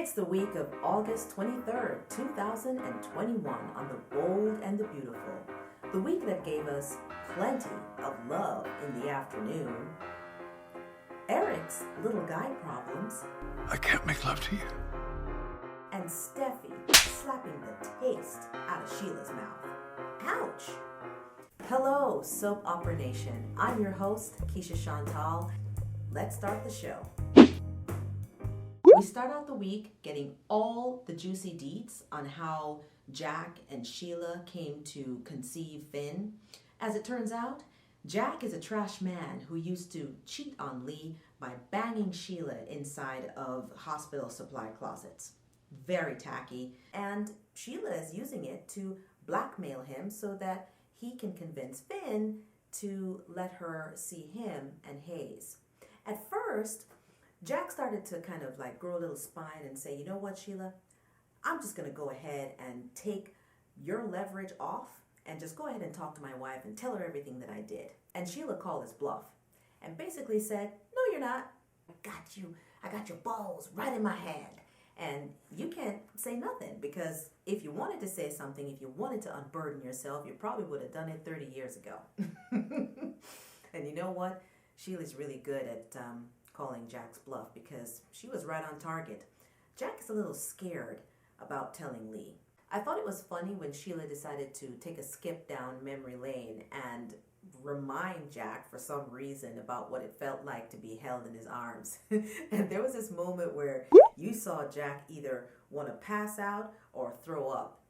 It's the week of August 23rd, 2021 on The Bold and the Beautiful. The week that gave us plenty of love in the afternoon. Eric's little guy problems. I can't make love to you. And Steffi slapping the taste out of Sheila's mouth. Ouch! Hello, Soap Opera Nation. I'm your host, Keisha Chantal. Let's start the show. We start out the week getting all the juicy deets on how Jack and Sheila came to conceive Finn. As it turns out, Jack is a trash man who used to cheat on Lee by banging Sheila inside of hospital supply closets. Very tacky. And Sheila is using it to blackmail him so that he can convince Finn to let her see him and Hayes. At first, Jack started to kind of like grow a little spine and say, you know what, Sheila? I'm just going to go ahead and take your leverage off and just go ahead and talk to my wife and tell her everything that I did. And Sheila called his bluff and basically said, no, you're not. I got your balls right in my hand. And you can't say nothing because if you wanted to say something, if you wanted to unburden yourself, you probably would have done it 30 years ago. And you know what? Sheila's really good at calling Jack's bluff because she was right on target. Jack is a little scared about telling Lee. I thought it was funny when Sheila decided to take a skip down memory lane and remind Jack for some reason about what it felt like to be held in his arms. And there was this moment where you saw Jack either want to pass out or throw up.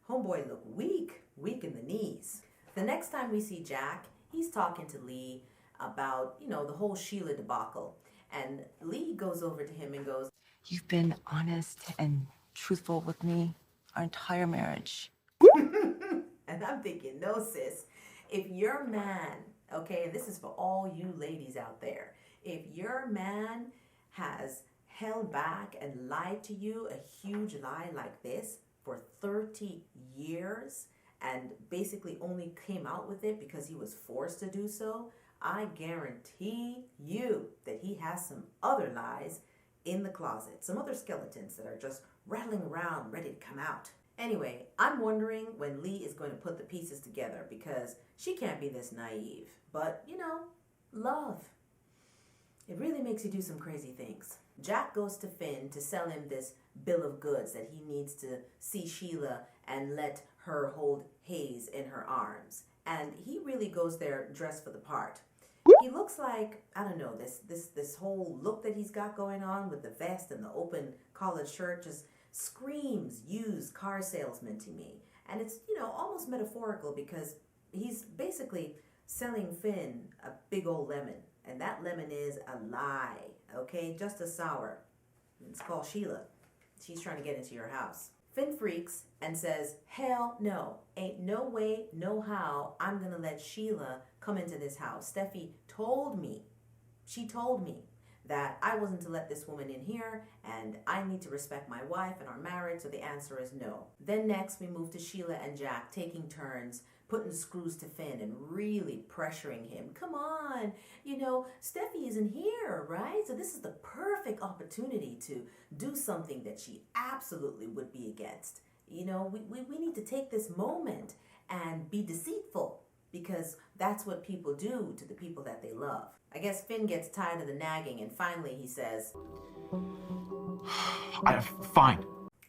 Homeboy looked weak in the knees. The next time we see Jack, he's talking to Lee about, the whole Sheila debacle. And Lee goes over to him and goes, "You've been honest and truthful with me our entire marriage." And I'm thinking, no, sis, if your man, okay, and this is for all you ladies out there, if your man has held back and lied to you, a huge lie like this, for 30 years, and basically only came out with it because he was forced to do so, I guarantee you that he has some other lies in the closet, some other skeletons that are just rattling around ready to come out. Anyway, I'm wondering when Lee is going to put the pieces together because she can't be this naive. But, love. It really makes you do some crazy things. Jack goes to Finn to sell him this bill of goods that he needs to see Sheila and let her hold Hayes in her arms. And he really goes there dressed for the part. He looks like, I don't know, this whole look that he's got going on with the vest and the open collared shirt just screams used car salesman to me. And it's, almost metaphorical because he's basically selling Finn a big old lemon. And that lemon is a lie, okay? Just a sour. It's called Sheila. She's trying to get into your house. Finn freaks and says, hell no, ain't no way, no how I'm going to let Sheila come into this house. Steffi told me that I wasn't to let this woman in here and I need to respect my wife and our marriage, so the answer is no. Then next we move to Sheila and Jack taking turns putting screws to Finn and really pressuring him. Come on, Steffi isn't here, right? So this is the perfect opportunity to do something that she absolutely would be against. We need to take this moment and be deceitful because that's what people do to the people that they love. I guess Finn gets tired of the nagging and finally he says, Fine.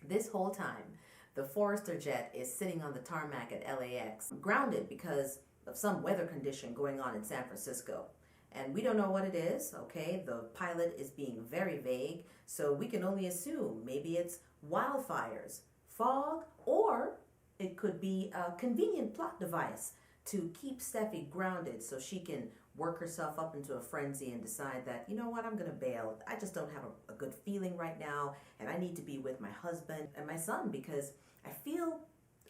This whole time, the Forester jet is sitting on the tarmac at LAX, grounded because of some weather condition going on in San Francisco. And we don't know what it is, okay? The pilot is being very vague, so we can only assume maybe it's wildfires, fog, or it could be a convenient plot device to keep Steffi grounded so she can work herself up into a frenzy and decide that, you know what, I'm going to bail. I just don't have a good feeling right now, and I need to be with my husband and my son because I feel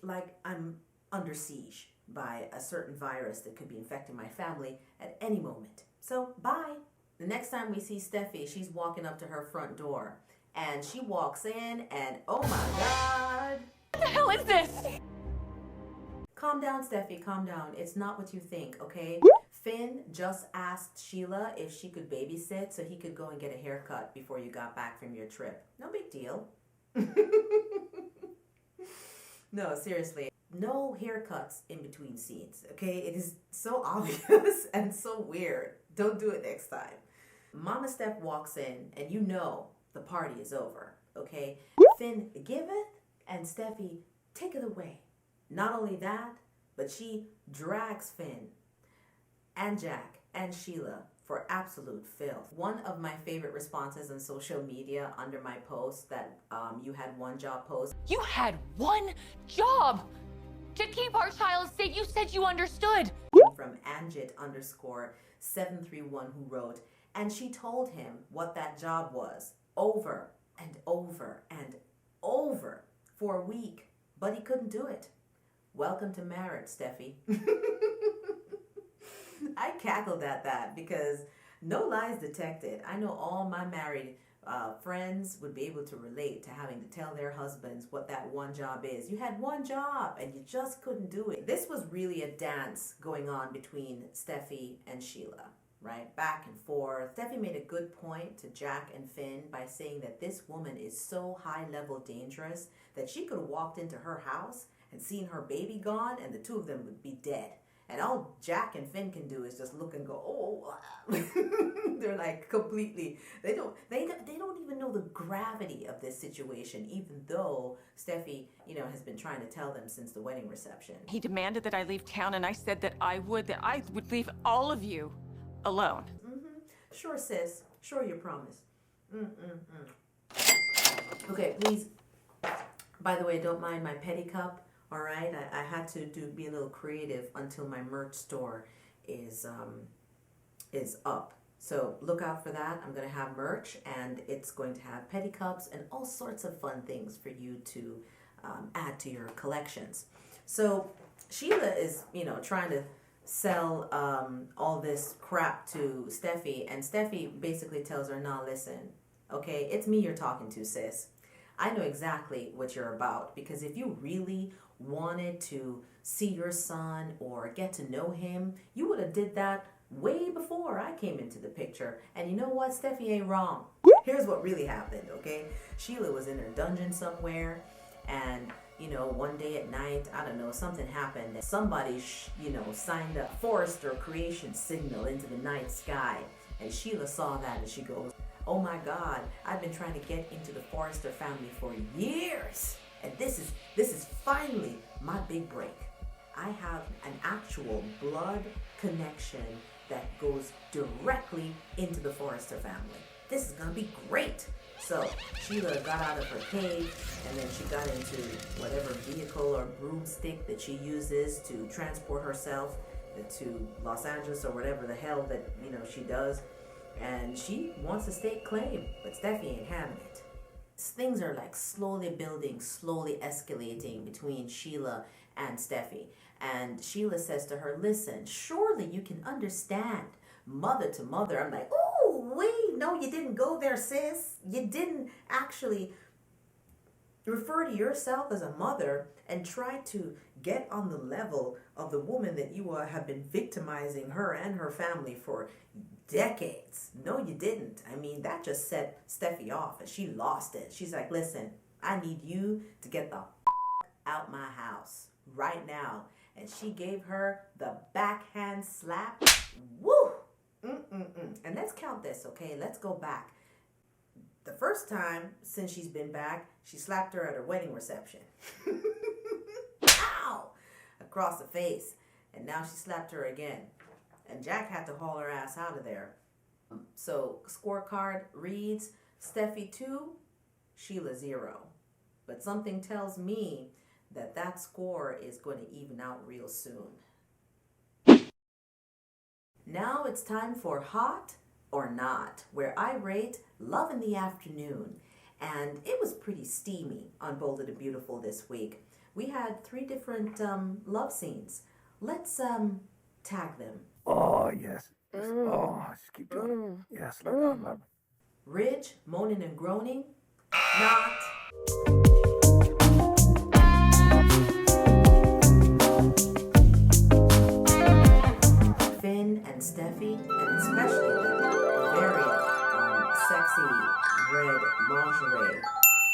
like I'm under siege by a certain virus that could be infecting my family at any moment. So, bye. The next time we see Steffi, she's walking up to her front door, and she walks in, and oh my God. What the hell is this? Calm down, Steffi, calm down. It's not what you think, okay? Finn just asked Sheila if she could babysit so he could go and get a haircut before you got back from your trip. No big deal. No, seriously. No haircuts in between scenes, okay? It is so obvious and so weird. Don't do it next time. Mama Steph walks in and you know the party is over, okay? Finn giveth and Steffi taketh away. Not only that, but she drags Finn and Jack and Sheila for absolute filth. One of my favorite responses on social media under my post that you had one job post. You had one job to keep our child safe. You said you understood. From Anjit_731 who wrote, and she told him what that job was over and over and over for a week, but he couldn't do it. Welcome to marriage, Steffi. I cackled at that because no lies detected. I know all my married friends would be able to relate to having to tell their husbands what that one job is. You had one job and you just couldn't do it. This was really a dance going on between Steffi and Sheila, right? Back and forth. Steffi made a good point to Jack and Finn by saying that this woman is so high level dangerous that she could have walked into her house and seen her baby gone and the two of them would be dead. And all Jack and Finn can do is just look and go, oh. They're like completely, they don't even know the gravity of this situation, even though Steffi, has been trying to tell them since the wedding reception. He demanded that I leave town, and I said that I would leave all of you alone. Sure, sis. Sure, you promise. Okay, please. By the way, don't mind my petty cup. All right, I had to be a little creative until my merch store is up. So look out for that. I'm going to have merch, and it's going to have petty cups and all sorts of fun things for you to add to your collections. So Sheila is, trying to sell all this crap to Steffi, and Steffi basically tells her, "Nah, listen, okay, it's me you're talking to, sis. I know exactly what you're about, because if you really wanted to see your son or get to know him, you would have did that way before I came into the picture. And you know what? Steffi ain't wrong." Here's what really happened, okay? Sheila was in her dungeon somewhere, and one day at night, I don't know, something happened. Somebody, signed a forester creation signal into the night sky, and Sheila saw that and she goes, "Oh my God, I've been trying to get into the Forrester family for years. And this is finally my big break. I have an actual blood connection that goes directly into the Forrester family. This is gonna be great." So Sheila got out of her cave, and then she got into whatever vehicle or broomstick that she uses to transport herself to Los Angeles or whatever the hell that she does. And she wants to stake claim, but Steffi ain't having it. Things are like slowly building, slowly escalating between Sheila and Steffi. And Sheila says to her, "Listen, surely you can understand mother to mother." I'm like, "Oh, wait, no, you didn't go there, sis. You didn't actually refer to yourself as a mother and try to get on the level of the woman that you have been victimizing her and her family for decades. No, you didn't." I mean, that just set Steffi off and she lost it. She's like, "Listen, I need you to get the out my house right now." And she gave her the backhand slap. Woo! And let's count this, okay? Let's go back. The first time since she's been back, she slapped her at her wedding reception. Ow! Across the face. And now she slapped her again. And Jack had to haul her ass out of there. So scorecard reads, Steffi 2, Sheila 0. But something tells me that score is going to even out real soon. Now it's time for Hot or Not, where I rate Love in the Afternoon. And it was pretty steamy on Bold and Beautiful this week. We had 3 different love scenes. Let's tag them. Oh, yes. Oh, just keep doing it. Yes, love it. Ridge, moaning and groaning. Not. Finn and Steffi, and especially the very sexy red lingerie.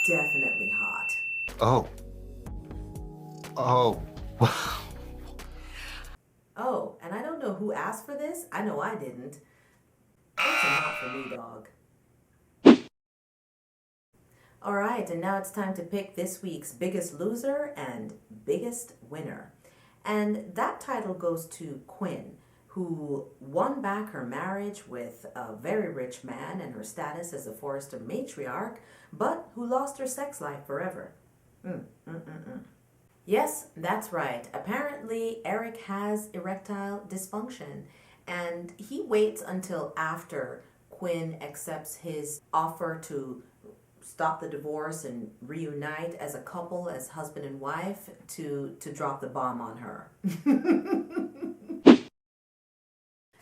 definitely hot. Oh. Oh. Oh, and I don't know who asked for this. I know I didn't. It's a not for me, dog. All right, and now it's time to pick this week's biggest loser and biggest winner. And that title goes to Quinn, who won back her marriage with a very rich man and her status as a Forrester matriarch, but who lost her sex life forever. Yes, that's right. Apparently, Eric has erectile dysfunction, and he waits until after Quinn accepts his offer to stop the divorce and reunite as a couple, as husband and wife, to drop the bomb on her.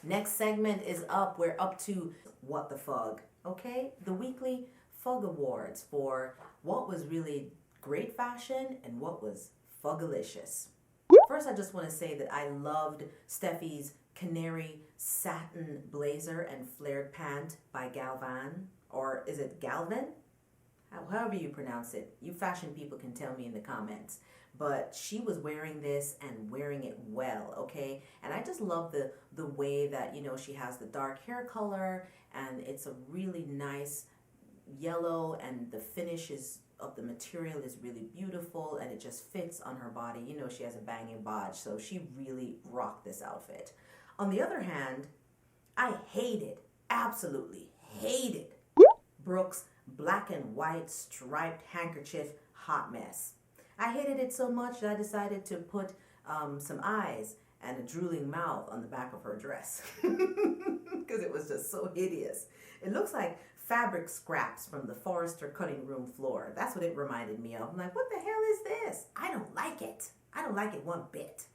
Next segment is up. We're up to What the Fug, okay? The weekly Fug Awards for what was really great fashion and what was fugalicious. First, I just want to say that I loved Steffi's canary satin blazer and flared pant by Galvan, or is it Galvin? However you pronounce it. You fashion people can tell me in the comments. But she was wearing this and wearing it well, okay? And I just love the way that, you know, she has the dark hair color and it's a really nice yellow, and the finish of the material is really beautiful, and it just fits on her body. You know, she has a banging bodge, so she really rocked this outfit. On the other hand, I absolutely hated Brooke's black and white striped handkerchief hot mess. I hated it so much that I decided to put some eyes and a drooling mouth on the back of her dress because it was just so hideous. It looks like fabric scraps from the Forrester cutting room floor. That's what it reminded me of. I'm like, what the hell is this? I don't like it. I don't like it one bit.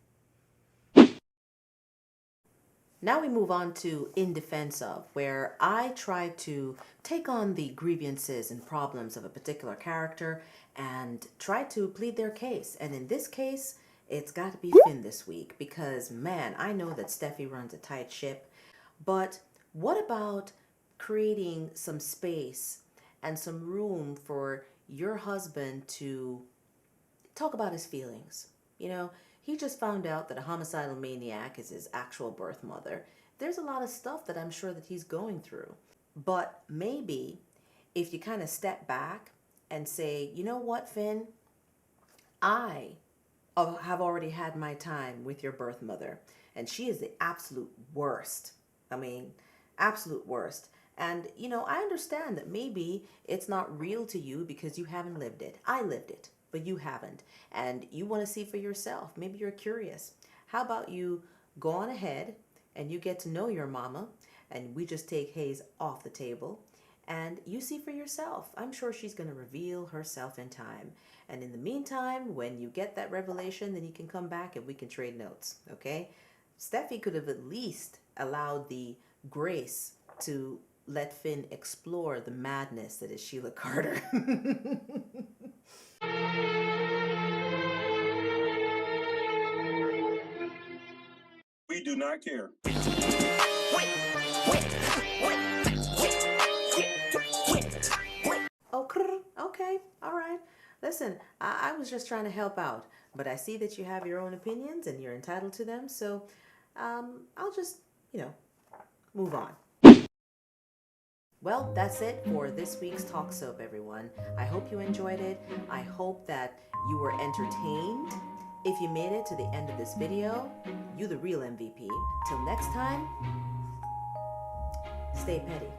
Now we move on to In Defense Of, where I try to take on the grievances and problems of a particular character and try to plead their case. And in this case, it's got to be Finn this week because, man, I know that Steffi runs a tight ship. But what about creating some space and some room for your husband to talk about his feelings? You know, he just found out that a homicidal maniac is his actual birth mother. There's a lot of stuff that I'm sure that he's going through. But maybe if you kind of step back and say, you know what, Finn? I have already had my time with your birth mother, and she is the absolute worst. I mean, absolute worst. And, you know, I understand that maybe it's not real to you because you haven't lived it. I lived it, but you haven't. And you want to see for yourself. Maybe you're curious. How about you go on ahead and you get to know your mama, and we just take Hayes off the table, and you see for yourself. I'm sure she's going to reveal herself in time. And in the meantime, when you get that revelation, then you can come back and we can trade notes, okay? Steffi could have at least allowed the grace to let Finn explore the madness that is Sheila Carter. We do not care. Okay, all right. Listen, I was just trying to help out, but I see that you have your own opinions and you're entitled to them, so I'll just, move on. Well, that's it for this week's Talk Soap, everyone. I hope you enjoyed it. I hope that you were entertained. If you made it to the end of this video, you the real MVP. Till next time, stay petty.